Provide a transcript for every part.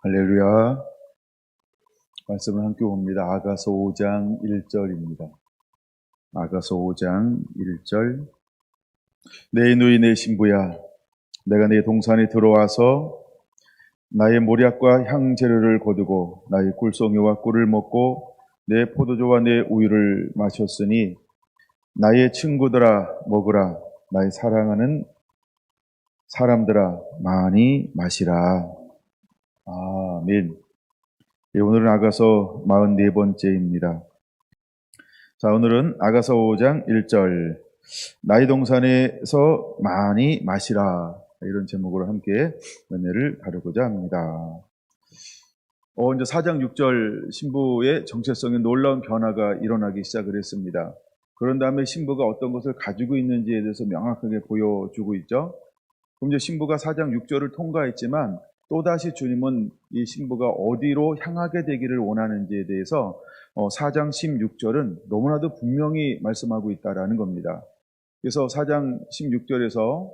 할렐루야. 말씀을 함께 봅니다. 아가서 5장 1절입니다. 아가서 5장 1절. 내 누이 내 신부야, 내가 네 동산에 들어와서 나의 모략과 향재료를 거두고 나의 꿀송이와 꿀을 먹고 내 포도주와 내 우유를 마셨으니 나의 친구들아 먹으라, 나의 사랑하는 사람들아 많이 마시라. 아멘. 오늘은 아가서 44번째입니다. 자, 오늘은 아가서 5장 1절, 나의 동산에서 많이 마시라, 이런 제목으로 함께 은혜를 다루고자 합니다. 이제 4장 6절 신부의 정체성에 놀라운 변화가 일어나기 시작을 했습니다. 그런 다음에 신부가 어떤 것을 가지고 있는지에 대해서 명확하게 보여주고 있죠. 그럼 이제 신부가 4장 6절을 통과했지만 또다시 주님은 이 신부가 어디로 향하게 되기를 원하는지에 대해서 4장 16절은 너무나도 분명히 말씀하고 있다라는 겁니다. 그래서 4장 16절에서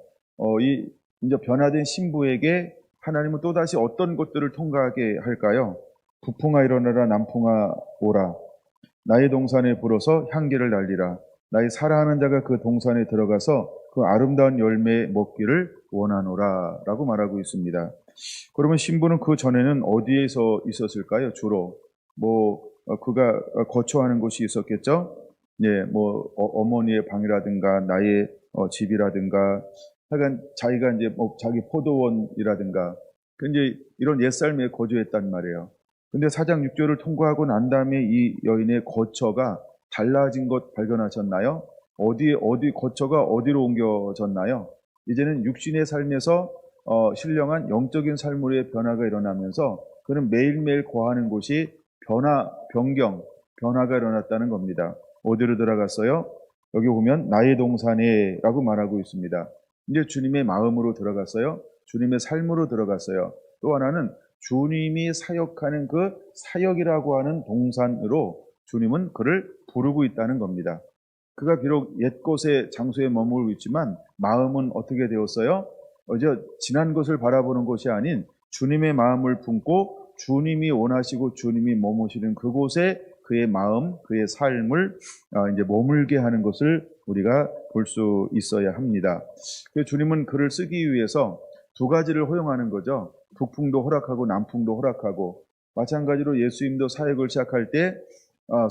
이 이제 변화된 신부에게 하나님은 또다시 어떤 것들을 통과하게 할까요? 북풍아 일어나라, 남풍아 오라, 나의 동산에 불어서 향기를 날리라, 나의 사랑하는 자가 그 동산에 들어가서 그 아름다운 열매 먹기를 원하노라 라고 말하고 있습니다. 그러면 신부는 그 전에는 어디에서 있었을까요? 주로 그가 거처하는 곳이 있었겠죠. 어머니의 방이라든가 나의 집이라든가, 하여간 자기가 이제 자기 포도원이라든가, 이제 이런 옛삶에 거주했단 말이에요. 근데 4장 6절을 통과하고 난 다음에 이 여인의 거처가 달라진 것 발견하셨나요? 어디 거처가 어디로 옮겨졌나요? 이제는 육신의 삶에서 신령한 영적인 삶으로의 변화가 일어나면서 그는 매일매일 거하는 곳이 변화가 일어났다는 겁니다. 어디로 들어갔어요? 여기 보면 나의 동산에 라고 말하고 있습니다. 이제 주님의 마음으로 들어갔어요. 주님의 삶으로 들어갔어요. 또 하나는 주님이 사역하는 그 사역이라고 하는 동산으로 주님은 그를 부르고 있다는 겁니다. 그가 비록 옛곳의 장소에 머물고 있지만 마음은 어떻게 되었어요? 지난 것을 바라보는 것이 아닌 주님의 마음을 품고 주님이 원하시고 주님이 머무시는 그곳에 그의 마음, 그의 삶을 이제 머물게 하는 것을 우리가 볼 수 있어야 합니다. 주님은 그를 쓰기 위해서 두 가지를 허용하는 거죠. 북풍도 허락하고 남풍도 허락하고, 마찬가지로 예수님도 사역을 시작할 때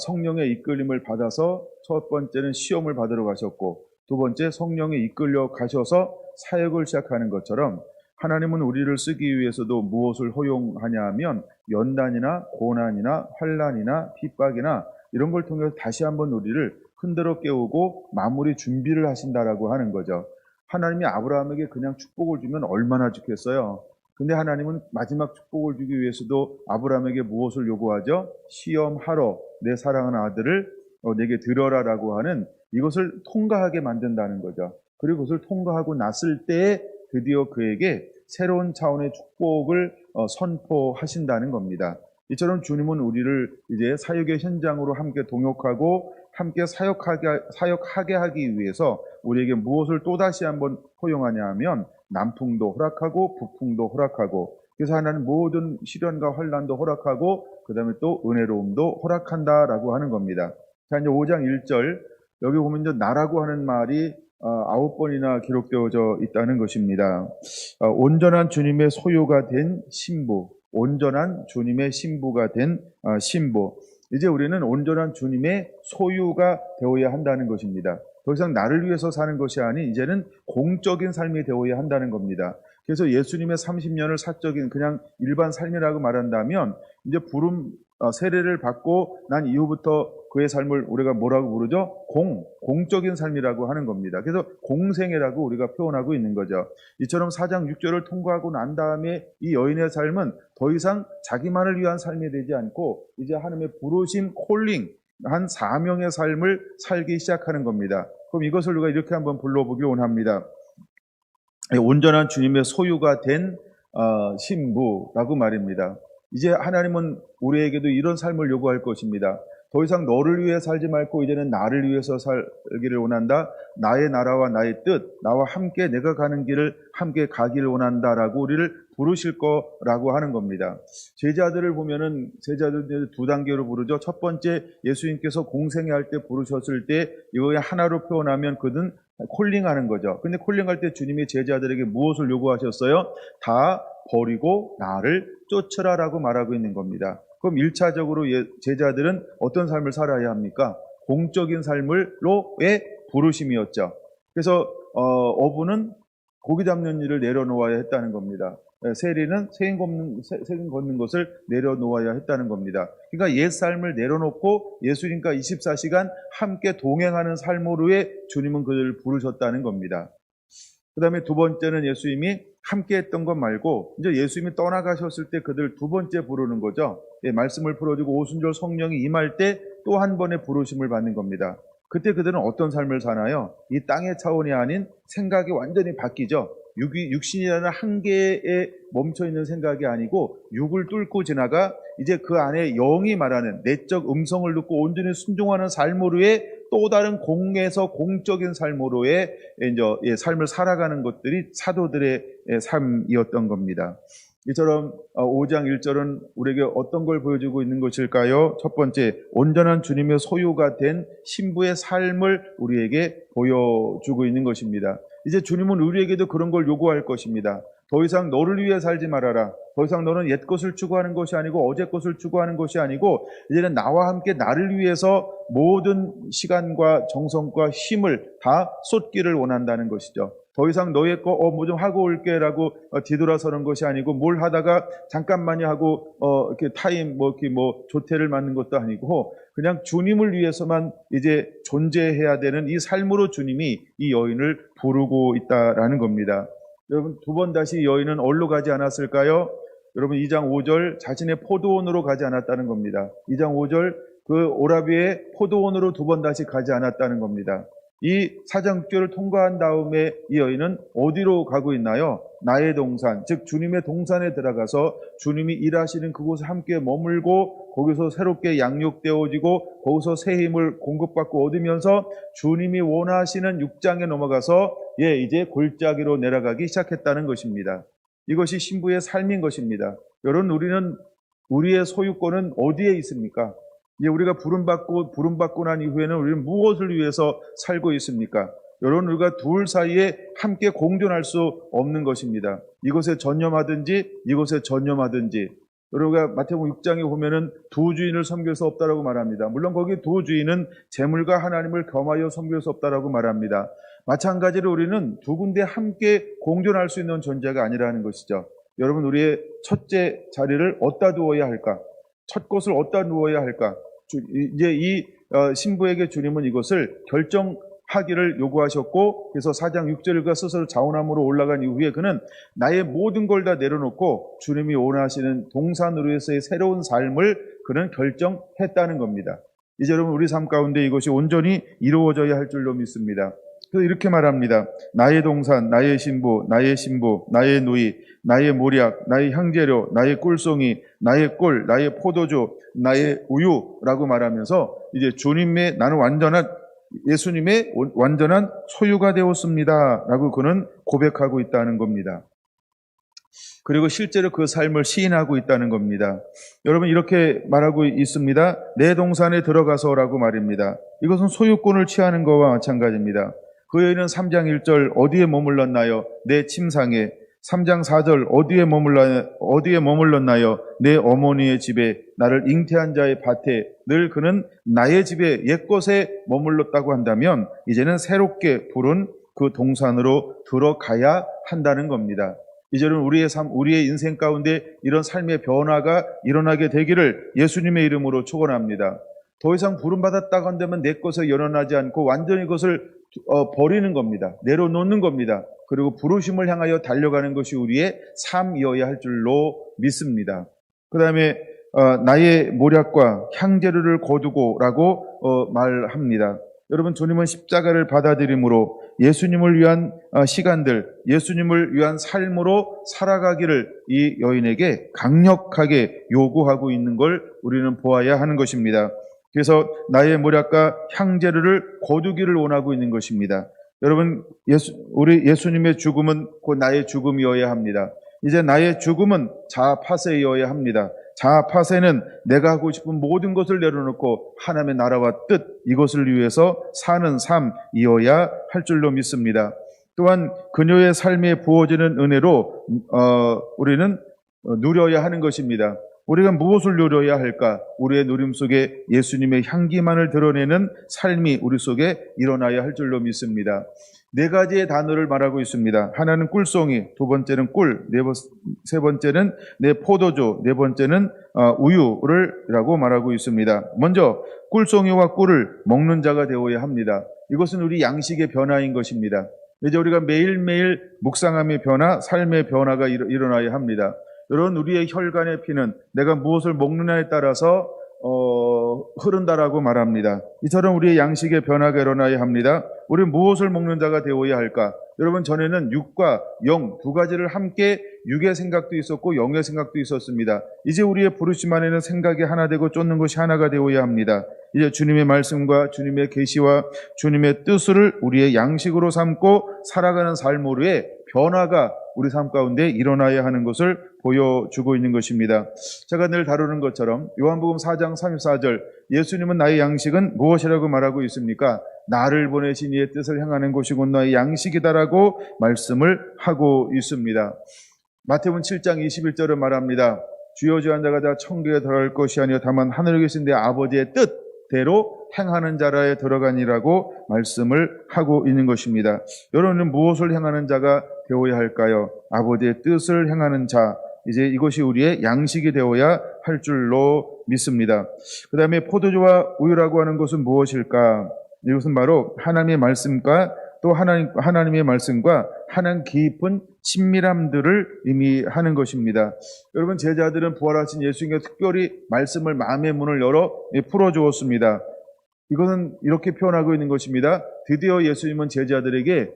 성령의 이끌림을 받아서 첫 번째는 시험을 받으러 가셨고, 두 번째 성령에 이끌려 가셔서 사역을 시작하는 것처럼 하나님은 우리를 쓰기 위해서도 무엇을 허용하냐 하면 연단이나 고난이나 환난이나 핍박이나 이런 걸 통해서 다시 한번 우리를 흔들어 깨우고 마무리 준비를 하신다라고 하는 거죠. 하나님이 아브라함에게 그냥 축복을 주면 얼마나 좋겠어요. 근데 하나님은 마지막 축복을 주기 위해서도 아브라함에게 무엇을 요구하죠? 시험하러 내 사랑하는 아들을 내게 드려라라고 하는 이것을 통과하게 만든다는 거죠. 그리고 그것을 통과하고 났을 때 드디어 그에게 새로운 차원의 축복을 선포하신다는 겁니다. 이처럼 주님은 우리를 이제 사역의 현장으로 함께 동역하고 함께 사역하게 하기 위해서 우리에게 무엇을 또다시 한번 허용하냐 하면 남풍도 허락하고 북풍도 허락하고, 그래서 하나는 모든 시련과 환난도 허락하고 그 다음에 또 은혜로움도 허락한다라고 하는 겁니다. 자, 이제 5장 1절 여기 보면 이제 나라고 하는 말이 9번이나 기록되어져 있다는 것입니다. 온전한 주님의 소유가 된 신부, 온전한 주님의 신부가 된 신부. 이제 우리는 온전한 주님의 소유가 되어야 한다는 것입니다. 더 이상 나를 위해서 사는 것이 아닌 이제는 공적인 삶이 되어야 한다는 겁니다. 그래서 예수님의 30년을 사적인 그냥 일반 삶이라고 말한다면, 이제 세례를 받고 난 이후부터 그의 삶을 우리가 뭐라고 부르죠? 공적인 삶이라고 하는 겁니다. 그래서 공생애라고 우리가 표현하고 있는 거죠. 이처럼 4장 6절을 통과하고 난 다음에 이 여인의 삶은 더 이상 자기만을 위한 삶이 되지 않고 이제 하나님의 부르심, 콜링, 한 사명의 삶을 살기 시작하는 겁니다. 그럼 이것을 우리가 이렇게 한번 불러보길 원합니다. 온전한 주님의 소유가 된 신부라고 말입니다. 이제 하나님은 우리에게도 이런 삶을 요구할 것입니다. 더 이상 너를 위해 살지 말고 이제는 나를 위해서 살기를 원한다. 나의 나라와 나의 뜻, 나와 함께 내가 가는 길을 함께 가기를 원한다라고 우리를 부르실 거라고 하는 겁니다. 제자들을 보면은 제자들 두 단계로 부르죠. 첫 번째, 예수님께서 공생애 할 때 부르셨을 때 이거 하나로 표현하면 그는 콜링하는 거죠. 근데 콜링할 때 주님이 제자들에게 무엇을 요구하셨어요? 다 버리고 나를 쫓으라라고 말하고 있는 겁니다. 그럼 1차적으로 제자들은 어떤 삶을 살아야 합니까? 공적인 삶으로의 부르심이었죠. 그래서 어부는 고기 잡는 일을 내려놓아야 했다는 겁니다. 세리는 세금 걷는 것을 내려놓아야 했다는 겁니다. 그러니까 옛 삶을 내려놓고 예수님과 24시간 함께 동행하는 삶으로의 주님은 그들을 부르셨다는 겁니다. 그 다음에 두 번째는 예수님이 함께 했던 것 말고 이제 예수님이 떠나가셨을 때 그들 두 번째 부르는 거죠. 말씀을 풀어주고 오순절 성령이 임할 때 또 한 번의 부르심을 받는 겁니다. 그때 그들은 어떤 삶을 사나요? 이 땅의 차원이 아닌 생각이 완전히 바뀌죠. 육신이라는 한계에 멈춰있는 생각이 아니고 육을 뚫고 지나가 이제 그 안에 영이 말하는 내적 음성을 듣고 온전히 순종하는 삶으로의 또 다른 공적인 삶으로의 이제 삶을 살아가는 것들이 사도들의 삶이었던 겁니다. 이처럼 5장 1절은 우리에게 어떤 걸 보여주고 있는 것일까요? 첫 번째, 온전한 주님의 소유가 된 신부의 삶을 우리에게 보여주고 있는 것입니다. 이제 주님은 우리에게도 그런 걸 요구할 것입니다. 더 이상 너를 위해 살지 말아라. 더 이상 너는 옛 것을 추구하는 것이 아니고 어제 것을 추구하는 것이 아니고 이제는 나와 함께 나를 위해서 모든 시간과 정성과 힘을 다 쏟기를 원한다는 것이죠. 더 이상 너의 거 뭐 좀 하고 올게라고 뒤돌아서는 것이 아니고 뭘 하다가 잠깐만요 하고 이렇게 타임 이렇게 조퇴를 맞는 것도 아니고 그냥 주님을 위해서만 이제 존재해야 되는 이 삶으로 주님이 이 여인을 부르고 있다라는 겁니다. 여러분 두 번 다시 여인은 어디로 가지 않았을까요? 여러분 2장 5절 자신의 포도원으로 가지 않았다는 겁니다. 2장 5절 그 오라비의 포도원으로 두 번 다시 가지 않았다는 겁니다. 이 4장 6절을 통과한 다음에 이 여인은 어디로 가고 있나요? 나의 동산, 즉 주님의 동산에 들어가서 주님이 일하시는 그곳에 함께 머물고 거기서 새롭게 양육되어지고 거기서 새 힘을 공급받고 얻으면서 주님이 원하시는 6장에 넘어가서 이제 골짜기로 내려가기 시작했다는 것입니다. 이것이 신부의 삶인 것입니다. 여러분 우리는 우리의 소유권은 어디에 있습니까? 이제 우리가 부름받고 난 이후에는 우리는 무엇을 위해서 살고 있습니까? 여러분 우리가 둘 사이에 함께 공존할 수 없는 것입니다. 이것에 전념하든지 이것에 전념하든지. 우리가 마태복음 6장에 보면은 두 주인을 섬길 수 없다라고 말합니다. 물론 거기 두 주인은 재물과 하나님을 겸하여 섬길 수 없다라고 말합니다. 마찬가지로 우리는 두 군데 함께 공존할 수 있는 존재가 아니라는 것이죠. 여러분 우리의 첫째 자리를 어디다 두어야 할까? 첫 곳을 어디다 누워야 할까? 이제 이 신부에게 주님은 이것을 결정하기를 요구하셨고 그래서 4장 6절과 스스로 자원함으로 올라간 이후에 그는 나의 모든 걸 다 내려놓고 주님이 원하시는 동산으로서의 새로운 삶을 그는 결정했다는 겁니다. 이제 여러분 우리 삶 가운데 이것이 온전히 이루어져야 할 줄로 믿습니다. 그래서 이렇게 말합니다. 나의 동산, 나의 신부, 나의 누이, 나의 모략, 나의 향재료, 나의 꿀송이, 나의 꿀, 나의 포도주, 나의 우유라고 말하면서 이제 주님의 나는 예수님의 완전한 소유가 되었습니다라고 그는 고백하고 있다는 겁니다. 그리고 실제로 그 삶을 시인하고 있다는 겁니다. 여러분 이렇게 말하고 있습니다. 내 동산에 들어가서라고 말입니다. 이것은 소유권을 취하는 것과 마찬가지입니다. 그 여인은 3장 1절 어디에 머물렀나요? 내 침상에. 3장 4절 어디에 머물렀나요? 내 어머니의 집에, 나를 잉태한 자의 밭에. 늘 그는 나의 집에 옛것에 머물렀다고 한다면 이제는 새롭게 부른 그 동산으로 들어가야 한다는 겁니다. 이제는 우리의 인생 가운데 이런 삶의 변화가 일어나게 되기를 예수님의 이름으로 축원합니다. 더 이상 부름받았다고 한다면 내 것에 연연하지 않고 완전히 그것을 버리는 겁니다. 내려놓는 겁니다. 그리고 부르심을 향하여 달려가는 것이 우리의 삶이어야 할 줄로 믿습니다. 그 다음에 나의 모략과 향재료를 거두고라고 말합니다. 여러분 주님은 십자가를 받아들임으로 예수님을 위한 시간들, 예수님을 위한 삶으로 살아가기를 이 여인에게 강력하게 요구하고 있는 걸 우리는 보아야 하는 것입니다. 그래서 나의 모략과 향재료를 거두기를 원하고 있는 것입니다. 여러분 우리 예수님의 죽음은 곧 나의 죽음이어야 합니다. 이제 나의 죽음은 자아파세이어야 합니다. 자아파세는 내가 하고 싶은 모든 것을 내려놓고 하나님의 나라와 뜻, 이것을 위해서 사는 삶이어야 할 줄로 믿습니다. 또한 그녀의 삶에 부어지는 은혜로 우리는 누려야 하는 것입니다. 우리가 무엇을 누려야 할까? 우리의 누림 속에 예수님의 향기만을 드러내는 삶이 우리 속에 일어나야 할 줄로 믿습니다. 네 가지의 단어를 말하고 있습니다. 하나는 꿀송이, 두 번째는 꿀, 세 번째는 내 포도주, 네 번째는 우유를라고 말하고 있습니다. 먼저 꿀송이와 꿀을 먹는 자가 되어야 합니다. 이것은 우리 양식의 변화인 것입니다. 이제 우리가 매일매일 묵상함의 변화, 삶의 변화가 일어나야 합니다. 여러분, 우리의 혈관의 피는 내가 무엇을 먹느냐에 따라서 흐른다라고 말합니다. 이처럼 우리의 양식의 변화가 일어나야 합니다. 우리는 무엇을 먹는 자가 되어야 할까? 여러분, 전에는 육과 영 두 가지를 함께 육의 생각도 있었고 영의 생각도 있었습니다. 이제 우리의 부르심 안에는 생각이 하나 되고 쫓는 것이 하나가 되어야 합니다. 이제 주님의 말씀과 주님의 계시와 주님의 뜻을 우리의 양식으로 삼고 살아가는 삶으로의 변화가 우리 삶 가운데 일어나야 하는 것을 보여주고 있는 것입니다. 제가 늘 다루는 것처럼 요한복음 4장 34절, 예수님은 나의 양식은 무엇이라고 말하고 있습니까? 나를 보내신 이의 뜻을 행하는 것이고 나의 양식이다라고 말씀을 하고 있습니다. 마태복음 7장 21절을 말합니다. 주여 주한 자가 다 천국에 들어갈 것이 아니요 다만 하늘에 계신 내 아버지의 뜻대로 행하는 자라에 들어가니라고 말씀을 하고 있는 것입니다. 여러분은 무엇을 행하는 자가 되어야 할까요? 아버지의 뜻을 행하는 자, 이제 이것이 우리의 양식이 되어야 할 줄로 믿습니다. 그 다음에 포도주와 우유라고 하는 것은 무엇일까? 이것은 바로 하나님의 말씀과 또 하나님의 말씀과 하나님 깊은 친밀함들을 의미하는 것입니다. 여러분, 제자들은 부활하신 예수님께 특별히 말씀을 마음의 문을 열어 풀어주었습니다. 이것은 이렇게 표현하고 있는 것입니다. 드디어 예수님은 제자들에게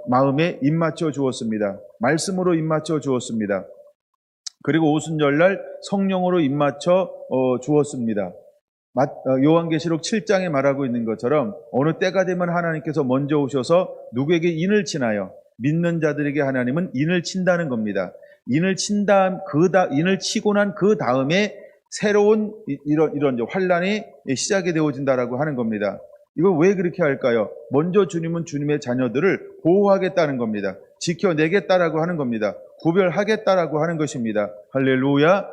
마음에 입맞춰 주었습니다. 말씀으로 입맞춰 주었습니다. 그리고 오순절날 성령으로 입맞춰 주었습니다. 요한계시록 7장에 말하고 있는 것처럼 어느 때가 되면 하나님께서 먼저 오셔서 누구에게 인을 치나요? 믿는 자들에게 하나님은 인을 친다는 겁니다. 인을 치고 난 그 다음에 새로운 이런 환란이 시작이 되어진다라고 하는 겁니다. 이걸 왜 그렇게 할까요? 먼저 주님은 주님의 자녀들을 보호하겠다는 겁니다. 지켜내겠다라고 하는 겁니다. 구별하겠다라고 하는 것입니다. 할렐루야.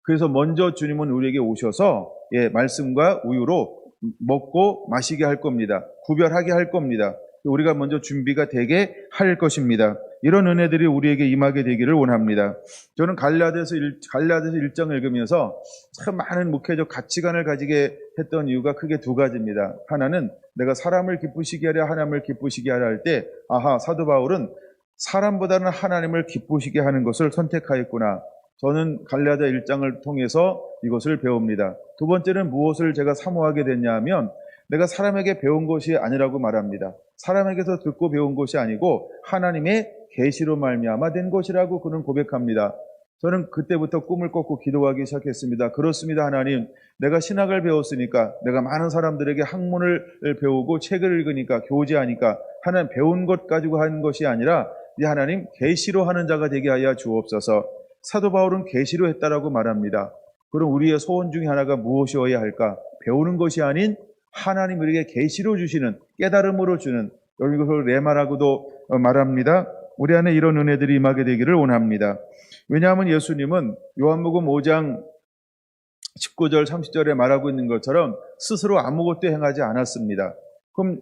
그래서 먼저 주님은 우리에게 오셔서 말씀과 우유로 먹고 마시게 할 겁니다. 구별하게 할 겁니다. 우리가 먼저 준비가 되게 할 것입니다. 이런 은혜들이 우리에게 임하게 되기를 원합니다. 저는 갈라디아서 1장을 읽으면서 참 많은 목회적 가치관을 가지게 했던 이유가 크게 두 가지입니다. 하나는 내가 사람을 기쁘시게 하려 하나님을 기쁘시게 하려 할 때 사도 바울은 사람보다는 하나님을 기쁘시게 하는 것을 선택하였구나. 저는 갈라디아 1장을 통해서 이것을 배웁니다. 두 번째는 무엇을 제가 사모하게 됐냐 하면 내가 사람에게 배운 것이 아니라고 말합니다. 사람에게서 듣고 배운 것이 아니고 하나님의 계시로 말미암아 된 것이라고 그는 고백합니다. 저는 그때부터 꿈을 꿔고 기도하기 시작했습니다. 그렇습니다. 하나님, 내가 신학을 배웠으니까, 내가 많은 사람들에게 학문을 배우고 책을 읽으니까, 교제하니까 하나님 배운 것 가지고 하는 것이 아니라 이 하나님 계시로 하는 자가 되게 하여 주옵소서. 사도 바울은 계시로 했다라고 말합니다. 그럼 우리의 소원 중에 하나가 무엇이어야 할까? 배우는 것이 아닌 하나님 우리에게 계시로 주시는, 깨달음으로 주는, 이것을 레마라고도 말합니다. 우리 안에 이런 은혜들이 임하게 되기를 원합니다. 왜냐하면 예수님은 요한복음 5장 19절 30절에 말하고 있는 것처럼 스스로 아무것도 행하지 않았습니다.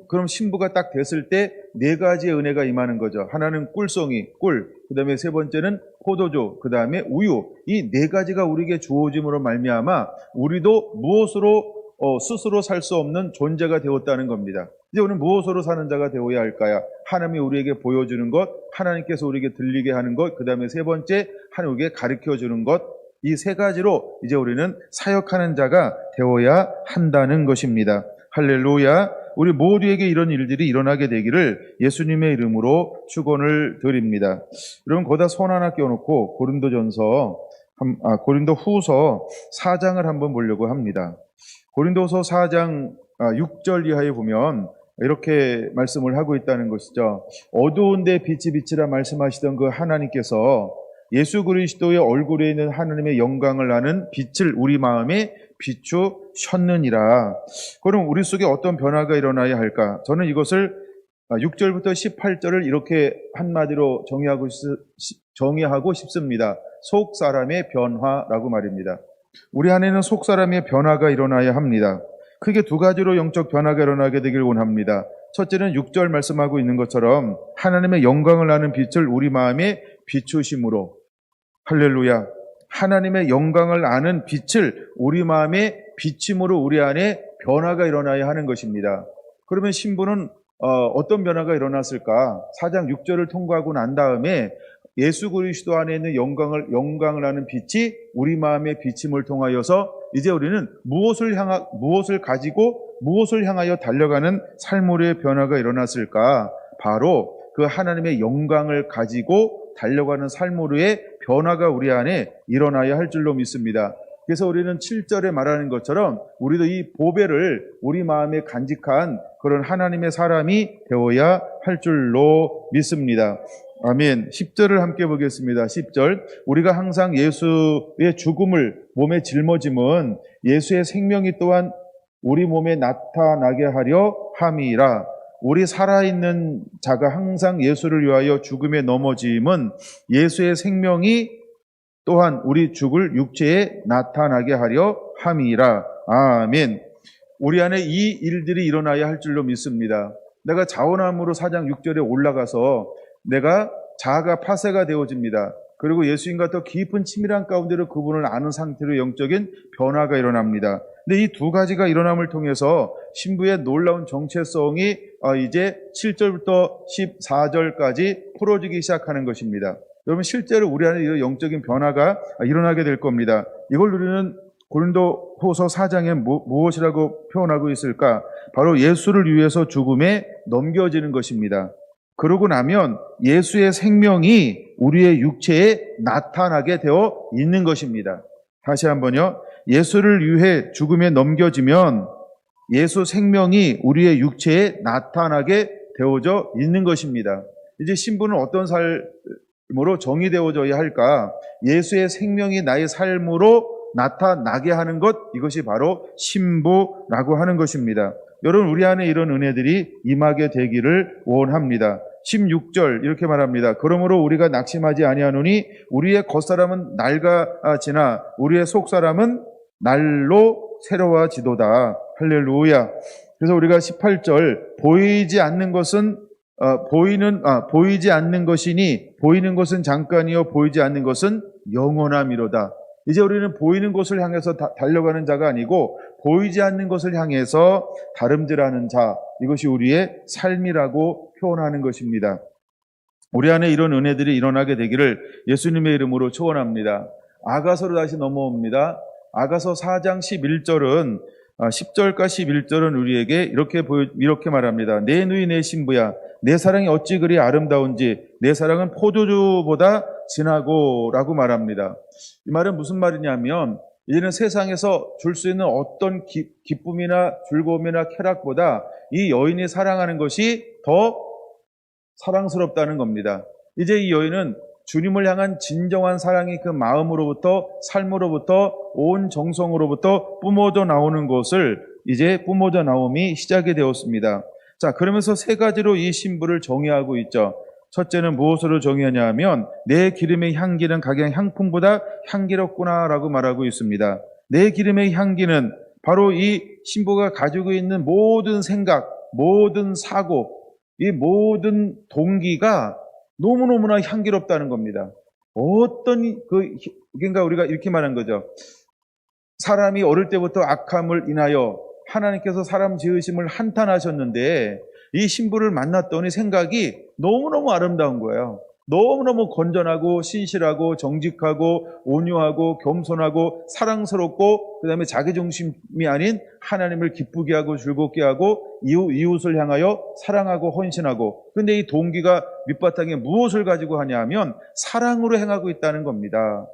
그럼 신부가 딱 됐을 때 네 가지의 은혜가 임하는 거죠. 하나는 꿀송이, 꿀, 그 다음에 세 번째는 포도주, 그 다음에 우유. 이 네 가지가 우리에게 주어짐으로 말미암아 우리도 무엇으로 스스로 살 수 없는 존재가 되었다는 겁니다. 이제 우리는 무엇으로 사는 자가 되어야 할까요? 하나님이 우리에게 보여주는 것, 하나님께서 우리에게 들리게 하는 것, 그 다음에 세 번째 하나님에게 가르쳐주는 것, 이 세 가지로 이제 우리는 사역하는 자가 되어야 한다는 것입니다. 할렐루야. 우리 모두에게 이런 일들이 일어나게 되기를 예수님의 이름으로 축원을 드립니다. 여러분, 거기다 손 하나 껴놓고 고린도 후서 4장을 한번 보려고 합니다. 고린도서 4장 6절 이하에 보면 이렇게 말씀을 하고 있다는 것이죠. 어두운데 빛이 비치라 말씀하시던 그 하나님께서 예수 그리스도의 얼굴에 있는 하나님의 영광을 아는 빛을 우리 마음에 비추셨느니라. 그럼 우리 속에 어떤 변화가 일어나야 할까? 저는 이것을 6절부터 18절을 이렇게 한마디로 정의하고 싶습니다. 속 사람의 변화라고 말입니다. 우리 안에는 속 사람의 변화가 일어나야 합니다. 크게 두 가지로 영적 변화가 일어나게 되길 원합니다. 첫째는 6절 말씀하고 있는 것처럼 하나님의 영광을 아는 빛을 우리 마음에 비추심으로, 할렐루야, 하나님의 영광을 아는 빛을 우리 마음에 비침으로 우리 안에 변화가 일어나야 하는 것입니다. 그러면 신부는 어떤 변화가 일어났을까? 4장 6절을 통과하고 난 다음에 예수 그리스도 안에 있는 영광을 아는 빛이 우리 마음의 비침을 통하여서 이제 우리는 무엇을 가지고 무엇을 향하여 달려가는 삶으로의 변화가 일어났을까? 바로 그 하나님의 영광을 가지고 달려가는 삶으로의 변화가 우리 안에 일어나야 할 줄로 믿습니다. 그래서 우리는 7절에 말하는 것처럼 우리도 이 보배를 우리 마음에 간직한 그런 하나님의 사람이 되어야 할 줄로 믿습니다. 아멘. 10절을 함께 보겠습니다. 10절. 우리가 항상 예수의 죽음을 몸에 짊어짐은 예수의 생명이 또한 우리 몸에 나타나게 하려 함이라. 우리 살아있는 자가 항상 예수를 위하여 죽음에 넘어짐은 예수의 생명이 또한 우리 죽을 육체에 나타나게 하려 함이라. 아멘. 우리 안에 이 일들이 일어나야 할 줄로 믿습니다. 내가 자원함으로 4장 6절에 올라가서 내가 자아가 파쇄가 되어집니다. 그리고 예수님과 더 깊은 친밀한 가운데로 그분을 아는 상태로 영적인 변화가 일어납니다. 근데 이 두 가지가 일어남을 통해서 신부의 놀라운 정체성이 이제 7절부터 14절까지 풀어지기 시작하는 것입니다. 여러분, 실제로 우리 안에 이런 영적인 변화가 일어나게 될 겁니다. 이걸 우리는 고린도후서 4장에 무엇이라고 표현하고 있을까? 바로 예수를 위해서 죽음에 넘겨지는 것입니다. 그러고 나면 예수의 생명이 우리의 육체에 나타나게 되어 있는 것입니다. 다시 한번요. 예수를 위해 죽음에 넘겨지면 예수 생명이 우리의 육체에 나타나게 되어져 있는 것입니다. 이제 신부는 어떤 삶으로 정의되어져야 할까? 예수의 생명이 나의 삶으로 나타나게 하는 것, 이것이 바로 신부라고 하는 것입니다. 여러분, 우리 안에 이런 은혜들이 임하게 되기를 원합니다. 16절 이렇게 말합니다. 그러므로 우리가 낙심하지 아니하노니 우리의 겉사람은 낡아지나 우리의 속사람은 날로 새로워지도다. 할렐루야. 그래서 우리가 18절 보이지 않는 것은 보이지 않는 것이니 보이는 것은 잠깐이요 보이지 않는 것은 영원함이로다. 이제 우리는 보이는 것을 향해서 달려가는 자가 아니고 보이지 않는 것을 향해서 다름질하는 자, 이것이 우리의 삶이라고 표현하는 것입니다. 우리 안에 이런 은혜들이 일어나게 되기를 예수님의 이름으로 축원합니다. 아가서로 다시 넘어옵니다. 아가서 4장 11절은 10절과 11절은 우리에게 이렇게 말합니다. 내 누이 내 신부야, 내 사랑이 어찌 그리 아름다운지 내 사랑은 포도주보다 진하고 라고 말합니다. 이 말은 무슨 말이냐면 이제는 세상에서 줄 수 있는 어떤 기쁨이나 즐거움이나 쾌락보다 이 여인이 사랑하는 것이 더 사랑스럽다는 겁니다. 이제 이 여인은 주님을 향한 진정한 사랑이 그 마음으로부터 삶으로부터 온 정성으로부터 뿜어져 나오는 것을 이제 뿜어져 나옴이 시작이 되었습니다. 자, 그러면서 세 가지로 이 신부를 정의하고 있죠. 첫째는 무엇으로 정의하냐 하면 내 기름의 향기는 각양 향품보다 향기롭구나라고 말하고 있습니다. 내 기름의 향기는 바로 이 신부가 가지고 있는 모든 생각, 모든 사고, 이 모든 동기가 너무너무나 향기롭다는 겁니다. 그러니까 우리가 이렇게 말한 거죠. 사람이 어릴 때부터 악함을 인하여 하나님께서 사람 지으심을 한탄하셨는데 이 신부를 만났더니 생각이 너무너무 아름다운 거예요. 너무너무 건전하고 신실하고 정직하고 온유하고 겸손하고 사랑스럽고 그 다음에 자기중심이 아닌 하나님을 기쁘게 하고 즐겁게 하고 이웃을 향하여 사랑하고 헌신하고, 근데 이 동기가 밑바탕에 무엇을 가지고 하냐 하면 사랑으로 행하고 있다는 겁니다.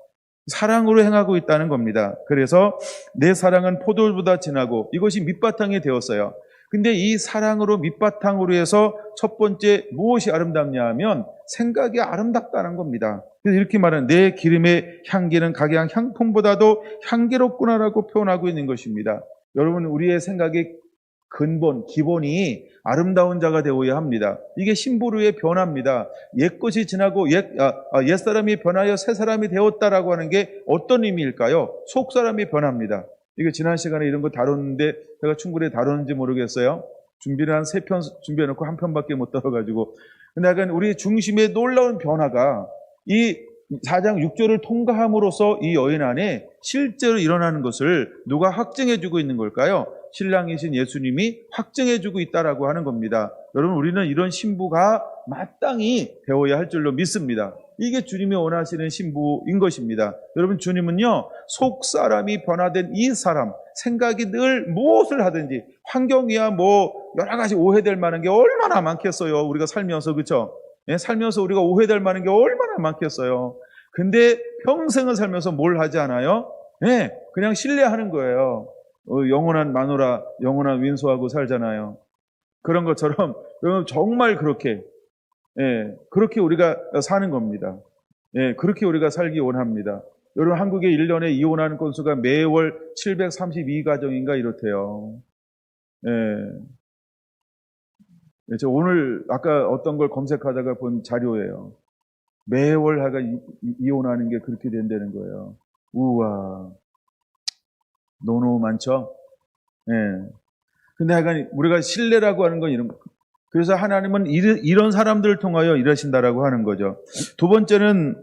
사랑으로 행하고 있다는 겁니다. 그래서 내 사랑은 포도보다 진하고, 이것이 밑바탕이 되었어요. 근데 이 사랑으로 밑바탕으로 해서 첫 번째 무엇이 아름답냐 하면 생각이 아름답다는 겁니다. 그래서 이렇게 말하는 내 기름의 향기는 각양 향품보다도 향기롭구나라고 표현하고 있는 것입니다. 여러분, 우리의 생각의 근본, 기본이 아름다운 자가 되어야 합니다. 이게 신부로의 변화입니다. 옛것이 지나고 옛사람이 변하여 새사람이 되었다라고 하는 게 어떤 의미일까요? 속사람이 변합니다. 이거 지난 시간에 이런 거 다뤘는데 제가 충분히 다뤘는지 모르겠어요. 준비를 한 3편 준비해놓고 한 편밖에 못 다뤄가지고. 근데 약간 우리 중심의 놀라운 변화가 이 4장 6절을 통과함으로써 이 여인 안에 실제로 일어나는 것을 누가 확증해주고 있는 걸까요? 신랑이신 예수님이 확증해주고 있다라고 하는 겁니다. 여러분, 우리는 이런 신부가 마땅히 되어야 할 줄로 믿습니다. 이게 주님이 원하시는 신부인 것입니다. 여러분, 주님은요, 속 사람이 변화된 이 사람, 생각이 늘 무엇을 하든지, 환경이야 뭐 여러 가지 오해될 만한 게 얼마나 많겠어요. 우리가 살면서, 그렇죠? 예, 살면서 우리가 오해될 만한 게 얼마나 많겠어요. 근데 평생을 살면서 뭘 하지 않아요? 예, 그냥 신뢰하는 거예요. 영원한 마누라, 영원한 윈소하고 살잖아요. 그런 것처럼 여러분, 정말 그렇게, 예, 그렇게 우리가 사는 겁니다. 예, 그렇게 우리가 살기 원합니다. 여러분, 한국의 1년에 이혼하는 건수가 매월 732가정인가 이렇대요. 예. 저 오늘 아까 어떤 걸 검색하다가 본 자료예요. 매월 하가 이혼하는 게 그렇게 된다는 거예요. 우와, 너무 많죠? 예. 근데 하여간 우리가 신뢰라고 하는 건 이런 거. 그래서 하나님은 이런 사람들을 통하여 일하신다라고 하는 거죠. 두 번째는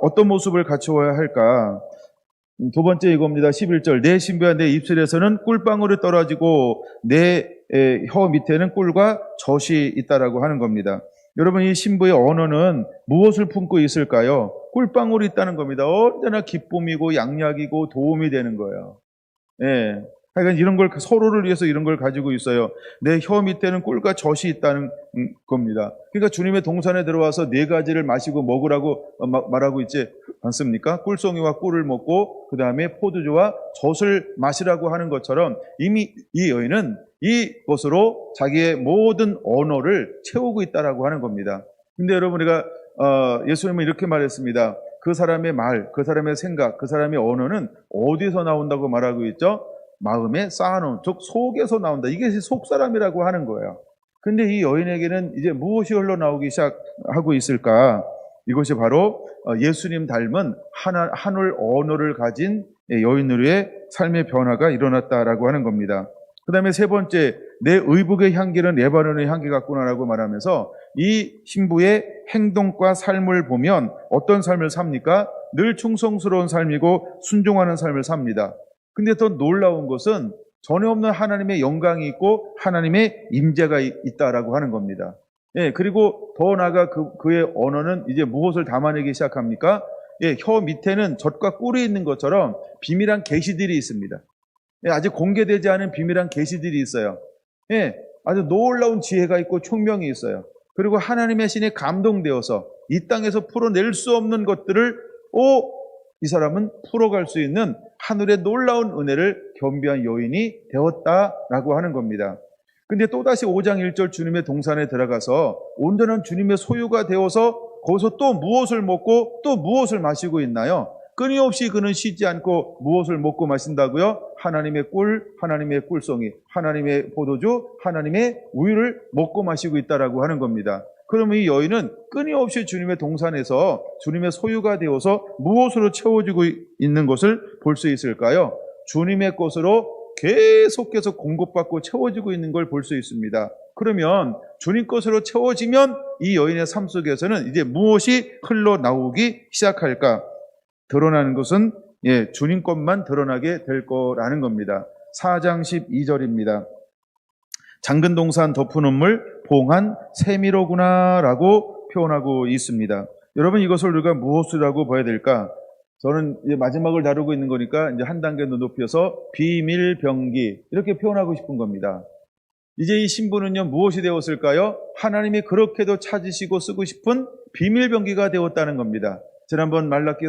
어떤 모습을 갖추어야 할까? 두 번째 이겁니다. 11절. 내 신부야 내 입술에서는 꿀방울이 떨어지고 내 혀 밑에는 꿀과 젖이 있다라고 하는 겁니다. 여러분, 이 신부의 언어는 무엇을 품고 있을까요? 꿀방울이 있다는 겁니다. 언제나 기쁨이고 양약이고 도움이 되는 거예요. 예. 하여간 이런 걸 서로를 위해서 이런 걸 가지고 있어요. 내 혀 밑에는 꿀과 젖이 있다는 겁니다. 그러니까 주님의 동산에 들어와서 4가지를 마시고 먹으라고 말하고 있지 않습니까? 꿀송이와 꿀을 먹고 그 다음에 포도주와 젖을 마시라고 하는 것처럼 이미 이 여인은 이것으로 자기의 모든 언어를 채우고 있다라고 하는 겁니다. 근데 여러분, 우리가 예수님은 이렇게 말했습니다. 그 사람의 말, 그 사람의 생각, 그 사람의 언어는 어디서 나온다고 말하고 있죠? 마음에 쌓아놓은, 즉 속에서 나온다. 이게 속사람이라고 하는 거예요. 근데 이 여인에게는 이제 무엇이 흘러나오기 시작하고 있을까? 이것이 바로 예수님 닮은 한올 언어를 가진 여인으로의 삶의 변화가 일어났다라고 하는 겁니다. 그 다음에 세 번째, 내 의복의 향기는 레바논의 향기 같구나라고 말하면서 이 신부의 행동과 삶을 보면 어떤 삶을 삽니까? 늘 충성스러운 삶이고 순종하는 삶을 삽니다. 근데 더 놀라운 것은 전혀 없는 하나님의 영광이 있고 하나님의 임재가 있다라고 하는 겁니다. 예, 그리고 더 나아가 그의 언어는 이제 무엇을 담아내기 시작합니까? 예, 혀 밑에는 젖과 꿀이 있는 것처럼 비밀한 계시들이 있습니다. 예, 아직 공개되지 않은 비밀한 계시들이 있어요. 예, 아주 놀라운 지혜가 있고 총명이 있어요. 그리고 하나님의 신에 감동되어서 이 땅에서 풀어낼 수 없는 것들을 이 사람은 풀어갈 수 있는 하늘의 놀라운 은혜를 겸비한 여인이 되었다라고 하는 겁니다. 근데 또다시 5장 1절 주님의 동산에 들어가서 온전한 주님의 소유가 되어서 거기서 또 무엇을 먹고 또 무엇을 마시고 있나요? 끊임없이 그는 쉬지 않고 무엇을 먹고 마신다고요? 하나님의 꿀, 하나님의 꿀송이, 하나님의 포도주, 하나님의 우유를 먹고 마시고 있다라고 하는 겁니다. 그러면 이 여인은 끊임없이 주님의 동산에서 주님의 소유가 되어서 무엇으로 채워지고 있는 것을 볼 수 있을까요? 주님의 것으로 계속해서 공급받고 채워지고 있는 걸 볼 수 있습니다. 그러면 주님 것으로 채워지면 이 여인의 삶 속에서는 이제 무엇이 흘러나오기 시작할까? 드러나는 것은 주님 것만 드러나게 될 거라는 겁니다. 4장 12절입니다. 잠근 동산 덮은 물 봉한 세미로구나 라고 표현하고 있습니다. 여러분, 이것을 우리가 무엇이라고 봐야 될까? 저는 이제 마지막을 다루고 있는 거니까 이제 한 단계 더 높여서 비밀병기 이렇게 표현하고 싶은 겁니다. 이제 이 신부는요 무엇이 되었을까요? 하나님이 그렇게도 찾으시고 쓰고 싶은 비밀병기가 되었다는 겁니다. 지난번 말라기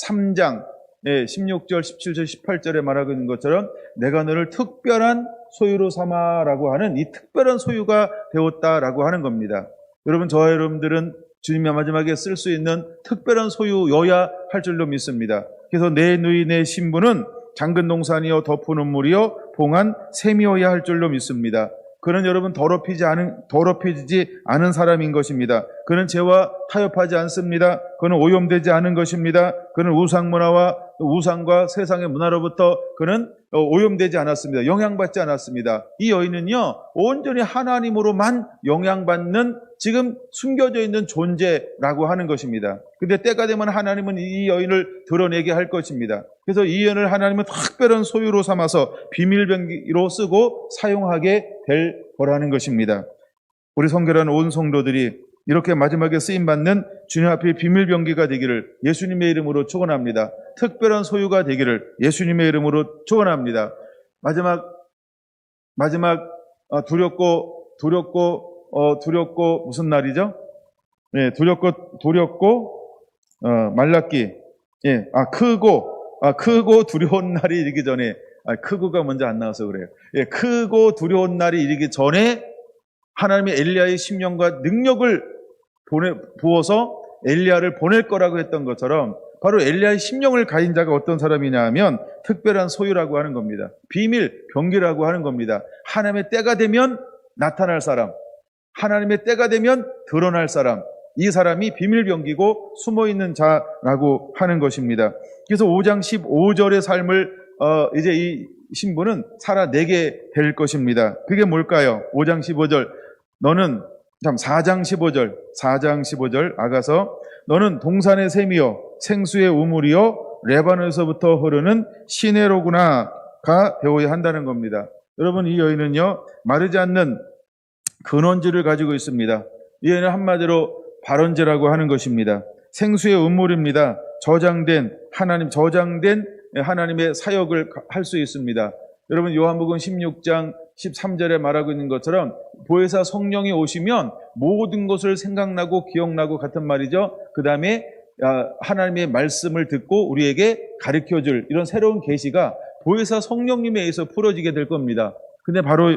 3장 16절, 17절, 18절에 말하고 있는 것처럼 내가 너를 특별한 소유로 삼아라고 하는 이 특별한 소유가 되었다라고 하는 겁니다. 여러분, 저와 여러분들은 주님의 마지막에 쓸 수 있는 특별한 소유여야 할 줄로 믿습니다. 그래서 내 누이의 신분은 장근 동산이요 덮으는 물이요 봉한 샘이어야 할 줄로 믿습니다. 그는 여러분 더럽히지 않은 사람인 것입니다. 그는 죄와 타협하지 않습니다. 그는 오염되지 않은 것입니다. 그는 우상과 세상의 문화로부터 그는 오염되지 않았습니다. 영향받지 않았습니다. 이 여인은요, 온전히 하나님으로만 영향받는 지금 숨겨져 있는 존재라고 하는 것입니다. 근데 때가 되면 하나님은 이 여인을 드러내게 할 것입니다. 그래서 이 여인을 하나님은 특별한 소유로 삼아서 비밀병기로 쓰고 사용하게 될 거라는 것입니다. 우리 성결한 온 성도들이 이렇게 마지막에 쓰임받는 주님 앞에 비밀병기가 되기를 예수님의 이름으로 축원합니다. 특별한 소유가 되기를 예수님의 이름으로 축원합니다. 마지막 두렵고 무슨 날이죠? 예, 두렵고 말라기. 예, 크고 두려운 날이 이르기 전에, 크고가 먼저 안 나와서 그래요. 예, 크고 두려운 날이 이르기 전에 하나님의 엘리야의 심령과 능력을 부어서 엘리야를 보낼 거라고 했던 것처럼 바로 엘리야의 심령을 가진 자가 어떤 사람이냐 하면 특별한 소유라고 하는 겁니다. 비밀, 병기라고 하는 겁니다. 하나님의 때가 되면 나타날 사람, 하나님의 때가 되면 드러날 사람, 이 사람이 비밀병기고 숨어있는 자라고 하는 것입니다. 그래서 5장 15절의 삶을 이제 이 신부는 살아내게 될 것입니다. 그게 뭘까요? 5장 15절 4장 15절 아가서 너는 동산의 샘이요 생수의 우물이요 레바논에서부터 흐르는 시내로구나가 되어야 한다는 겁니다. 여러분, 이 여인은요 마르지 않는 근원지를 가지고 있습니다. 이 여인은 한마디로 발원제라고 하는 것입니다. 생수의 우물입니다. 저장된 하나님의 사역을 할 수 있습니다. 여러분, 요한복음 16장 13절에 말하고 있는 것처럼 보혜사 성령이 오시면 모든 것을 생각나고 기억나고 같은 말이죠. 그 다음에 하나님의 말씀을 듣고 우리에게 가르쳐줄 이런 새로운 계시가 보혜사 성령님에 의해서 풀어지게 될 겁니다. 근데 바로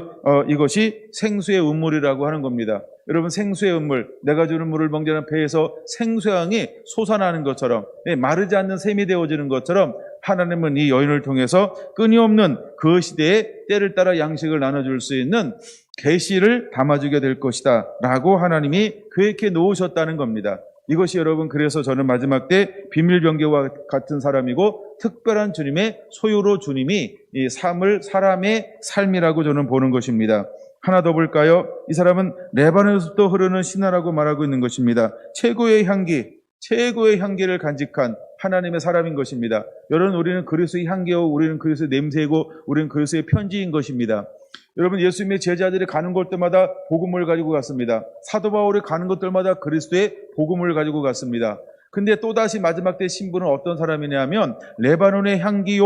이것이 생수의 우물이라고 하는 겁니다. 여러분, 생수의 우물, 내가 주는 물을 먹자는 배에서 생수양이 솟아나는 것처럼, 마르지 않는 샘이 되어지는 것처럼 하나님은 이 여인을 통해서 끊임없는 그 시대에 때를 따라 양식을 나눠줄 수 있는 계시를 담아주게 될 것이다 라고 하나님이 계획해 놓으셨다는 겁니다. 이것이 여러분, 그래서 저는 마지막 때 비밀병기와 같은 사람이고 특별한 주님의 소유로 주님이 이 사람의 삶이라고 저는 보는 것입니다. 하나 더 볼까요? 이 사람은 레바논에서부터 흐르는 신화라고 말하고 있는 것입니다. 최고의 향기를 간직한 하나님의 사람인 것입니다. 여러분, 우리는 그리스도의 향기요, 우리는 그리스도의 냄새이고 우리는 그리스도의 편지인 것입니다. 여러분, 예수님의 제자들이 가는 곳마다 복음을 가지고 갔습니다. 사도 바울이 가는 곳들마다 그리스도의 복음을 가지고 갔습니다. 근데 또다시 마지막 때 신부는 어떤 사람이냐면 레바논의 향기요,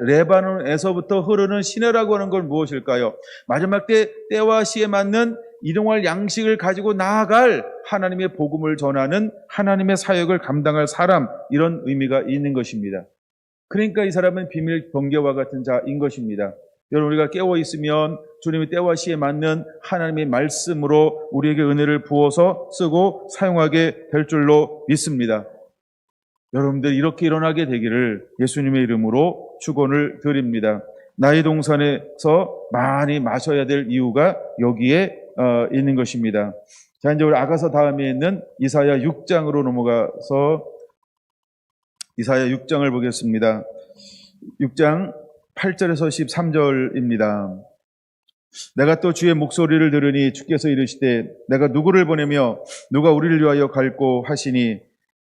레바논에서부터 흐르는 시내라고 하는 건 무엇일까요? 마지막 때와 시에 맞는 일용할 양식을 가지고 나아갈 하나님의 복음을 전하는 하나님의 사역을 감당할 사람, 이런 의미가 있는 것입니다. 그러니까 이 사람은 비밀 번개와 같은 자인 것입니다. 여러분, 우리가 깨어 있으면 주님의 때와 시에 맞는 하나님의 말씀으로 우리에게 은혜를 부어서 쓰고 사용하게 될 줄로 믿습니다. 여러분들 이렇게 일어나게 되기를 예수님의 이름으로 축원을 드립니다. 나의 동산에서 많이 마셔야 될 이유가 여기에 있는 것입니다. 자, 이제 우리 아가서 다음에 있는 이사야 6장으로 넘어가서 이사야 6장을 보겠습니다. 6장 8절에서 13절입니다. 내가 또 주의 목소리를 들으니 주께서 이르시되 내가 누구를 보내며 누가 우리를 위하여 갈고 하시니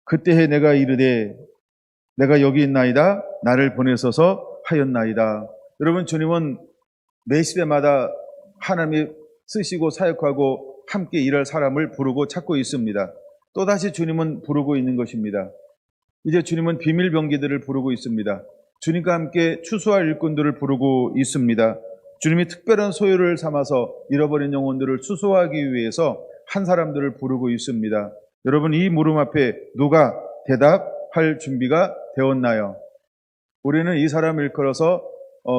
그때에 내가 이르되 내가 여기 있나이다 나를 보내소서 하였나이다. 여러분, 주님은 매 시대마다 하나님이 쓰시고 사역하고 함께 일할 사람을 부르고 찾고 있습니다. 또다시 주님은 부르고 있는 것입니다. 이제 주님은 비밀병기들을 부르고 있습니다. 주님과 함께 추수할 일꾼들을 부르고 있습니다. 주님이 특별한 소유를 삼아서 잃어버린 영혼들을 추수하기 위해서 한 사람들을 부르고 있습니다. 여러분, 이 물음 앞에 누가 할 준비가 되었나요? 우리는 이 사람을 일컬어서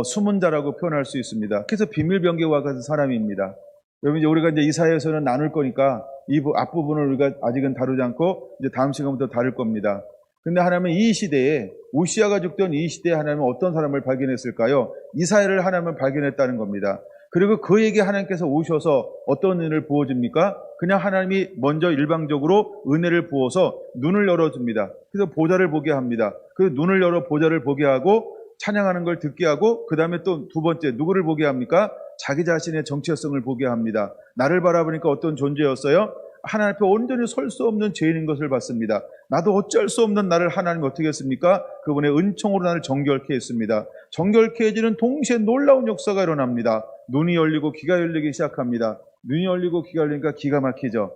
숨은 자라고 표현할 수 있습니다. 그래서 비밀병기와 같은 사람입니다. 여러분, 이제 우리가 이제 이사야에서는 나눌 거니까 이 앞부분을 우리가 아직은 다루지 않고 이제 다음 시간부터 다룰 겁니다. 근데 하나님은 이 시대에, 우시아가 죽던 이 시대에 하나님은 어떤 사람을 발견했을까요? 이사야를 하나님은 발견했다는 겁니다. 그리고 그에게 하나님께서 오셔서 어떤 은혜를 부어줍니까? 그냥 하나님이 먼저 일방적으로 은혜를 부어서 눈을 열어줍니다. 그래서 보좌를 보게 합니다. 그 눈을 열어 보좌를 보게 하고 찬양하는 걸 듣게 하고, 그 다음에 또 두 번째 누구를 보게 합니까? 자기 자신의 정체성을 보게 합니다. 나를 바라보니까 어떤 존재였어요? 하나님 앞에 온전히 설 수 없는 죄인인 것을 봤습니다. 나도 어쩔 수 없는 나를 하나님 어떻게 했습니까? 그분의 은총으로 나를 정결케 했습니다. 정결케 해지는 동시에 놀라운 역사가 일어납니다. 눈이 열리고 귀가 열리기 시작합니다. 눈이 열리고 귀가 열리니까 기가 막히죠.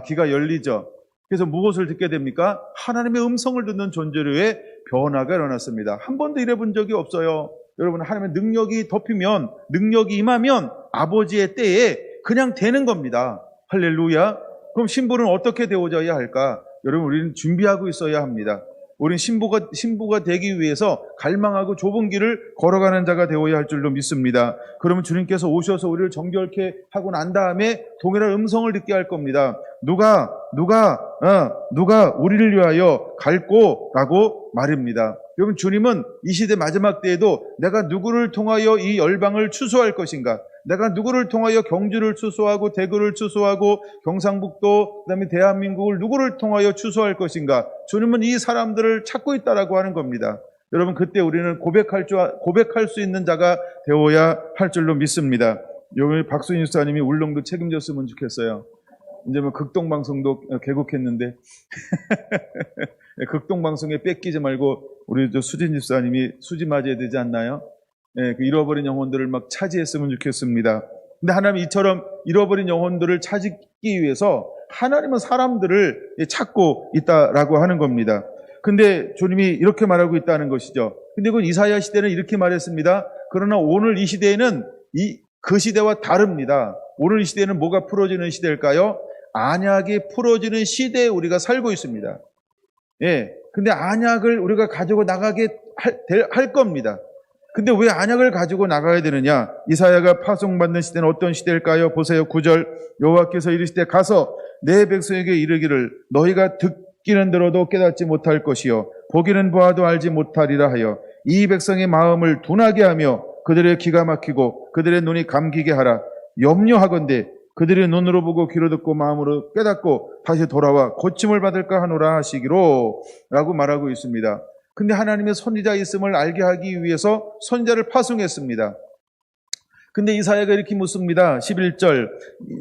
귀가 열리죠. 그래서 무엇을 듣게 됩니까? 하나님의 음성을 듣는 존재로의 변화가 일어났습니다. 한 번도 이래 본 적이 없어요. 여러분, 하나님의 능력이 덮이면, 능력이 임하면 아버지의 때에 그냥 되는 겁니다. 할렐루야. 그럼 신부는 어떻게 되어져야 할까? 여러분, 우리는 준비하고 있어야 합니다. 우리는 신부가 되기 위해서 갈망하고 좁은 길을 걸어가는 자가 되어야 할 줄로 믿습니다. 그러면 주님께서 오셔서 우리를 정결케 하고 난 다음에 동일한 음성을 듣게 할 겁니다. 누가 우리를 위하여 갈고? 라고 말입니다. 여러분, 주님은 이 시대 마지막 때에도 내가 누구를 통하여 이 열방을 추수할 것인가? 내가 누구를 통하여 경주를 추수하고 대구를 추수하고 경상북도, 그다음에 대한민국을 누구를 통하여 추수할 것인가? 주님은 이 사람들을 찾고 있다라고 하는 겁니다. 여러분, 그때 우리는 고백할 수 있는 자가 되어야 할 줄로 믿습니다. 여기 박수인 집사님이 울릉도 책임졌으면 좋겠어요. 이제 뭐 극동방송도 개국했는데 극동방송에 뺏기지 말고 우리 수진 집사님이 수지 맞아야 되지 않나요? 그 잃어버린 영혼들을 막 차지했으면 좋겠습니다. 근데 하나님 이처럼 잃어버린 영혼들을 찾기 위해서 하나님은 사람들을 찾고 있다라고 하는 겁니다. 근데 주님이 이렇게 말하고 있다는 것이죠. 근데 그 이사야 시대는 이렇게 말했습니다. 그러나 오늘 이 시대에는 그 시대와 다릅니다. 오늘 이 시대는 뭐가 풀어지는 시대일까요? 안약이 풀어지는 시대에 우리가 살고 있습니다. 근데 안약을 우리가 가지고 나가게 할 겁니다. 근데 왜 안약을 가지고 나가야 되느냐? 이사야가 파송받는 시대는 어떤 시대일까요? 보세요. 9절. 여호와께서 이르시되 가서 내 백성에게 이르기를 너희가 듣기는 들어도 깨닫지 못할 것이요 보기는 보아도 알지 못하리라 하여 이 백성의 마음을 둔하게 하며 그들의 귀가 막히고 그들의 눈이 감기게 하라. 염려하건대 그들의 눈으로 보고 귀로 듣고 마음으로 깨닫고 다시 돌아와 고침을 받을까 하노라 하시기로 라고 말하고 있습니다. 근데 하나님의 선지자 있음을 알게 하기 위해서 선지자를 파송했습니다. 근데 이사야가 이렇게 묻습니다. 11절.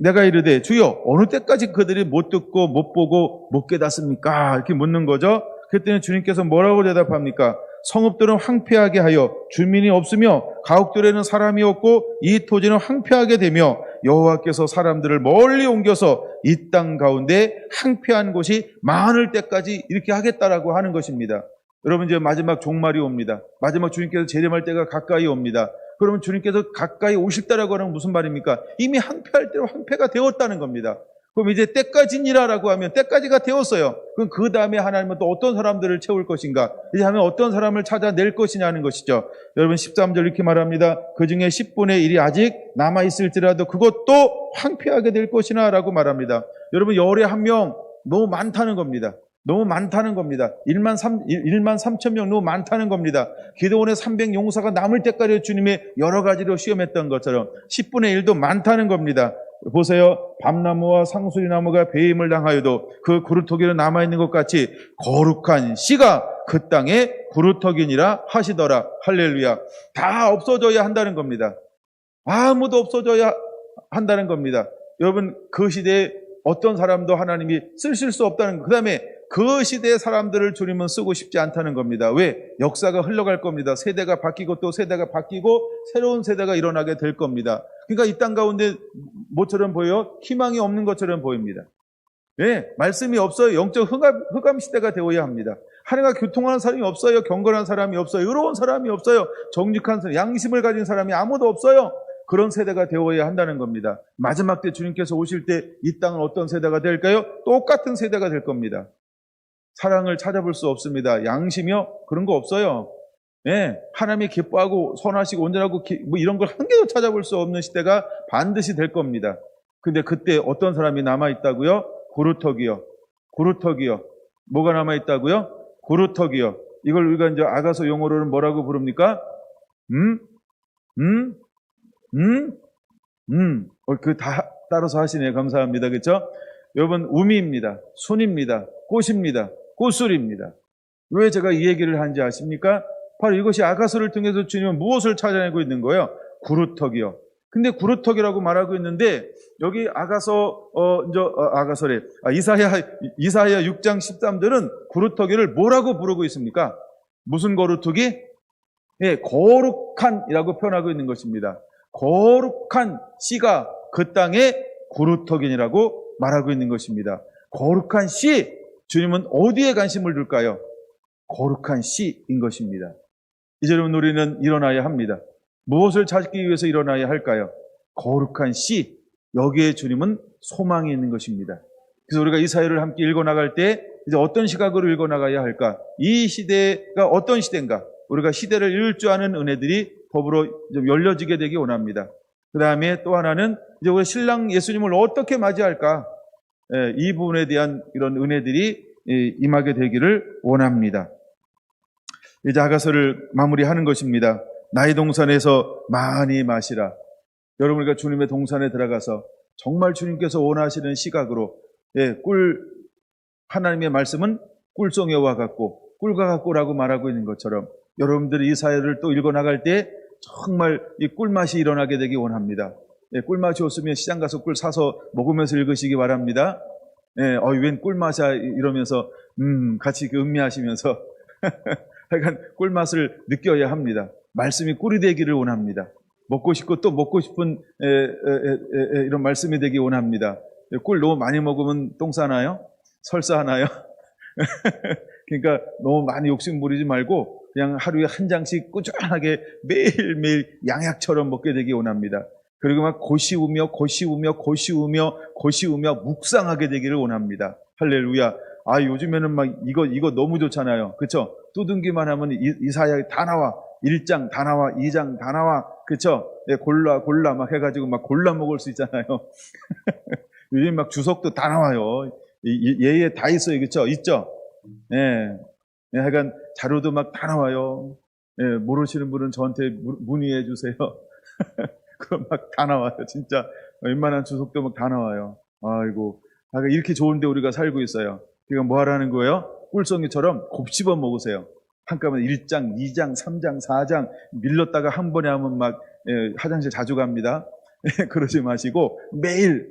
내가 이르되 주여 어느 때까지 그들이 못 듣고 못 보고 못 깨닫습니까? 이렇게 묻는 거죠. 그때는 주님께서 뭐라고 대답합니까? 성읍들은 황폐하게 하여 주민이 없으며 가옥들에는 사람이 없고 이 토지는 황폐하게 되며 여호와께서 사람들을 멀리 옮겨서 이 땅 가운데 황폐한 곳이 많을 때까지 이렇게 하겠다라고 하는 것입니다. 여러분, 이제 마지막 종말이 옵니다. 마지막 주님께서 재림할 때가 가까이 옵니다. 그러면 주님께서 가까이 오실 때라고 하는 무슨 말입니까? 이미 황폐할 때로 황폐가 되었다는 겁니다. 그럼 이제 때까지니라라고 하면 때까지가 되었어요. 그럼 그 다음에 하나님은 또 어떤 사람들을 채울 것인가? 이제 하면 어떤 사람을 찾아낼 것이냐는 것이죠. 여러분 13절 이렇게 말합니다. 그 중에 10분의 1이 아직 남아있을지라도 그것도 황폐하게 될 것이나 라고 말합니다. 여러분 열에 한 명 너무 많다는 겁니다. 너무 많다는 겁니다. 1만 3천 명 너무 많다는 겁니다. 기드온의 300 용사가 남을 때까지 주님의 여러 가지로 시험했던 것처럼 10분의 1도 많다는 겁니다. 보세요. 밤나무와 상수리나무가 배임을 당하여도 그 구루터기는 남아있는 것 같이 거룩한 씨가 그 땅에 구루터기니라 하시더라. 할렐루야. 다 없어져야 한다는 겁니다. 아무도 없어져야 한다는 겁니다. 여러분, 그 시대에 어떤 사람도 하나님이 쓰실 수 없다는 것. 그 다음에 그 시대의 사람들을 주님은 쓰고 싶지 않다는 겁니다. 왜? 역사가 흘러갈 겁니다. 세대가 바뀌고 또 세대가 바뀌고 새로운 세대가 일어나게 될 겁니다. 그러니까 이 땅 가운데 뭐처럼 보여요? 희망이 없는 것처럼 보입니다. 말씀이 없어요. 영적 흑암 시대가 되어야 합니다. 하나님과 교통하는 사람이 없어요. 경건한 사람이 없어요. 의로운 사람이 없어요. 정직한 사람, 양심을 가진 사람이 아무도 없어요. 그런 세대가 되어야 한다는 겁니다. 마지막 때 주님께서 오실 때 이 땅은 어떤 세대가 될까요? 똑같은 세대가 될 겁니다. 사랑을 찾아볼 수 없습니다. 양심이요? 그런 거 없어요. 예, 하나님이 기뻐하고 선하시고 온전하고 뭐 이런 걸 한 개도 찾아볼 수 없는 시대가 반드시 될 겁니다. 근데 그때 어떤 사람이 남아있다고요? 구루터기요. 구루터기요. 뭐가 남아있다고요? 구루터기요. 이걸 우리가 이제 아가서 용어로는 뭐라고 부릅니까? 다 따라서 하시네요. 감사합니다. 그렇죠? 여러분, 우미입니다. 순입니다. 꽃입니다. 꽃술입니다. 왜 제가 이 얘기를 하는지 아십니까? 바로 이것이 아가서를 통해서 주님은 무엇을 찾아내고 있는 거예요? 구루터기요. 근데 구루터기라고 말하고 있는데 여기 이사야 6장 13절은 구루터기를 뭐라고 부르고 있습니까? 무슨 거루터기? 예, 거룩한이라고 표현하고 있는 것입니다. 거룩한 씨가 그 땅의 구루터기라고 말하고 있는 것입니다. 거룩한 씨, 주님은 어디에 관심을 둘까요? 거룩한 씨인 것입니다. 이제 여러분, 우리는 일어나야 합니다. 무엇을 찾기 위해서 일어나야 할까요? 거룩한 씨, 여기에 주님은 소망이 있는 것입니다. 그래서 우리가 이 사회를 함께 읽어나갈 때 이제 어떤 시각으로 읽어나가야 할까? 이 시대가 어떤 시대인가? 우리가 시대를 읽을 줄 아는 은혜들이 법으로 좀 열려지게 되기 원합니다. 그 다음에 또 하나는 이제 우리 신랑 예수님을 어떻게 맞이할까? 이 부분에 대한 이런 은혜들이 임하게 되기를 원합니다. 이제 아가서를 마무리하는 것입니다. 나의 동산에서 많이 마시라. 여러분, 우리가 주님의 동산에 들어가서 정말 주님께서 원하시는 시각으로 하나님의 말씀은 꿀송이와 같고 꿀과 같고라고 말하고 있는 것처럼 여러분들이 이 사회를 또 읽어나갈 때 정말 이 꿀맛이 일어나게 되기 원합니다. 꿀맛이 없으면 시장 가서 꿀 사서 먹으면서 읽으시기 바랍니다. 웬 꿀맛이야 이러면서 같이 음미하시면서 하여간 꿀맛을 느껴야 합니다. 말씀이 꿀이 되기를 원합니다. 먹고 싶고 또 먹고 싶은 이런 말씀이 되기 원합니다. 꿀 너무 많이 먹으면 똥 싸나요? 설사하나요? 그러니까 너무 많이 욕심 부리지 말고 그냥 하루에 한 장씩 꾸준하게 매일매일 양약처럼 먹게 되기 원합니다. 그리고 막 고시우며 묵상하게 되기를 원합니다. 할렐루야. 요즘에는 막 이거 너무 좋잖아요. 그쵸? 뚜둥기만 하면 이사야 다 나와. 1장 다 나와. 2장 다 나와. 그쵸? 골라 막 해가지고 막 골라 먹을 수 있잖아요. 요즘 막 주석도 다 나와요. 예에 다 있어요. 그쵸? 있죠? 하여간 자료도 막 다 나와요. 모르시는 분은 저한테 문의해 주세요. 그럼 막 다 나와요. 진짜 웬만한 주석도 막 다 나와요. 아이고, 이렇게 좋은데 우리가 살고 있어요. 그러니까 뭐 하라는 거예요? 꿀송이처럼 곱씹어 먹으세요. 한꺼번에 1장, 2장, 3장, 4장 밀렸다가 한 번에 하면 막 화장실 자주 갑니다. 그러지 마시고 매일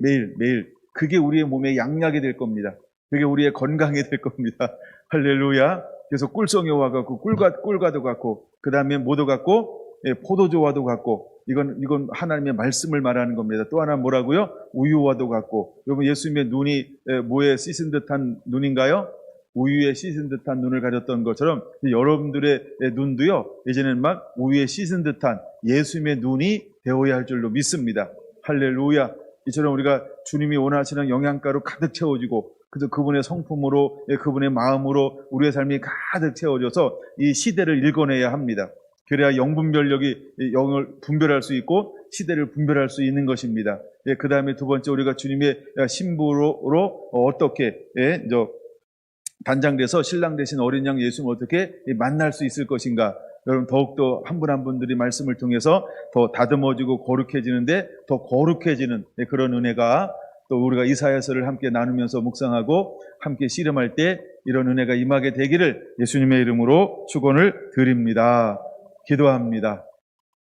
그게 우리의 몸에 양약이 될 겁니다. 그게 우리의 건강이 될 겁니다. 할렐루야. 그래서 꿀송이와 같고 꿀과도 같고 그 다음에 뭐도 같고 포도주와도 같고 이건 하나님의 말씀을 말하는 겁니다. 또 하나 뭐라고요? 우유와도 같고. 여러분, 예수님의 눈이 뭐에 씻은 듯한 눈인가요? 우유에 씻은 듯한 눈을 가졌던 것처럼 여러분들의 눈도요, 이제는 막 우유에 씻은 듯한 예수님의 눈이 되어야 할 줄로 믿습니다. 할렐루야. 이처럼 우리가 주님이 원하시는 영양가로 가득 채워지고 그래서 그분의 성품으로, 그분의 마음으로 우리의 삶이 가득 채워져서 이 시대를 읽어내야 합니다. 그래야 영분별력이 영을 분별할 수 있고 시대를 분별할 수 있는 것입니다. 그 다음에 두 번째, 우리가 주님의 신부로 어떻게 단장돼서 신랑 대신 어린 양 예수님을 어떻게 만날 수 있을 것인가. 여러분, 더욱더 한 분 한 분들이 말씀을 통해서 더 다듬어지고 거룩해지는데 더 거룩해지는 그런 은혜가, 또 우리가 이사야서를 함께 나누면서 묵상하고 함께 씨름할 때 이런 은혜가 임하게 되기를 예수님의 이름으로 축원을 드립니다. 기도합니다.